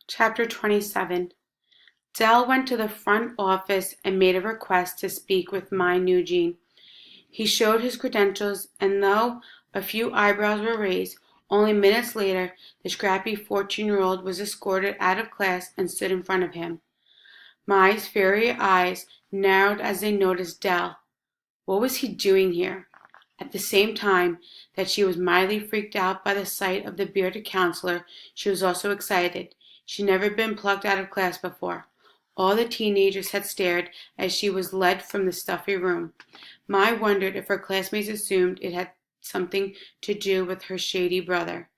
Chapter 27. Dell went to the front office and made a request to speak with my Eugene. He showed his credentials, and though a few eyebrows were raised, only minutes later the scrappy 14-year-old was escorted out of class and stood in front of him. Mai's fiery eyes narrowed as they noticed Dell. What was he doing here? At the same time that she was mildly freaked out by the sight of the bearded counselor, she was also excited. She'd never been plucked out of class before. All the teenagers had stared as she was led from the stuffy room. Mai wondered if her classmates assumed it had something to do with her shady brother.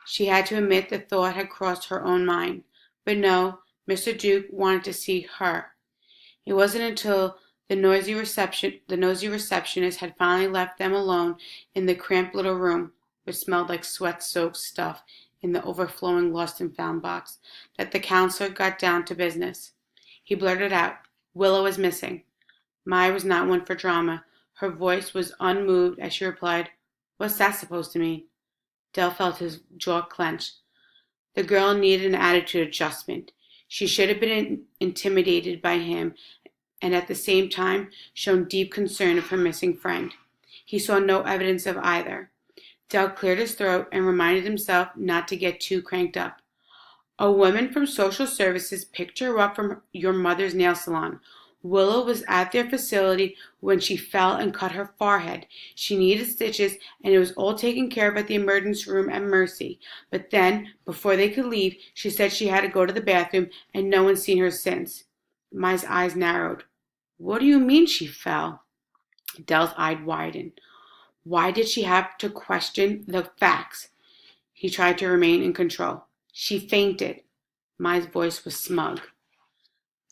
She had to admit the thought had crossed her own mind. But no, Mr. Duke wanted to see her. It wasn't until the nosy receptionist had finally left them alone in the cramped little room, which smelled like sweat-soaked stuff in the overflowing lost and found box, that the counselor got down to business. He blurted out, "Willow is missing." Mai was not one for drama. Her voice was unmoved as she replied, "What's that supposed to mean?" Dell felt his jaw clench. The girl needed an attitude adjustment. She should have been intimidated by him and at the same time shown deep concern of her missing friend. He saw no evidence of either. Dell cleared his throat and reminded himself not to get too cranked up. "A woman from social services picked her up from your mother's nail salon. Willow was at their facility when she fell and cut her forehead. She needed stitches, and it was all taken care of at the emergency room at Mercy. But then, before they could leave, she said she had to go to the bathroom, and no one's seen her since." Mai's eyes narrowed. "What do you mean she fell?" Dell's eyes widened. Why did she have to question the facts? He tried to remain in control. "She fainted." Mai's voice was smug.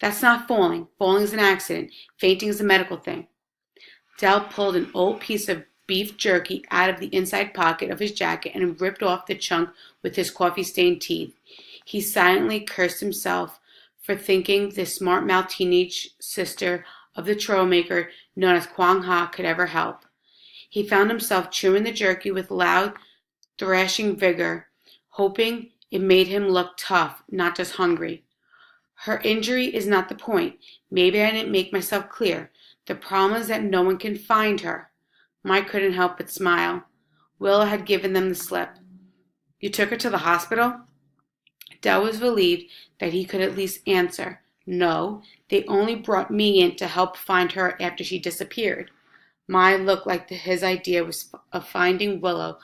"That's not falling. Falling is an accident. Fainting is a medical thing." Dell pulled an old piece of beef jerky out of the inside pocket of his jacket and ripped off the chunk with his coffee-stained teeth. He silently cursed himself for thinking the smart-mouthed teenage sister of the troublemaker known as Kwang Ha could ever help. He found himself chewing the jerky with loud, thrashing vigor, hoping it made him look tough, not just hungry. "Her injury is not the point. Maybe I didn't make myself clear. The problem is that no one can find her." Mike couldn't help but smile. Willow had given them the slip. "You took her to the hospital?" Dell was relieved that he could at least answer. "No, they only brought me in to help find her after she disappeared." Mai looked like his idea of finding Willow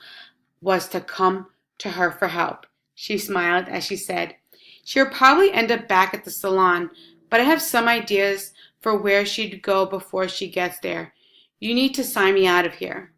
was to come to her for help. She smiled as she said, "She'll probably end up back at the salon, but I have some ideas for where she'd go before she gets there. You need to sign me out of here."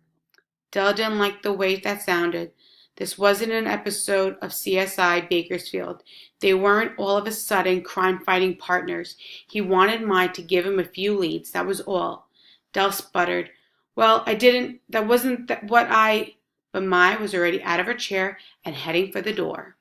Dell didn't like the way that sounded. This wasn't an episode of CSI Bakersfield. They weren't all of a sudden crime-fighting partners. He wanted Mai to give him a few leads, that was all. Dell sputtered, "Well, that wasn't what I—" But Mai was already out of her chair and heading for the door.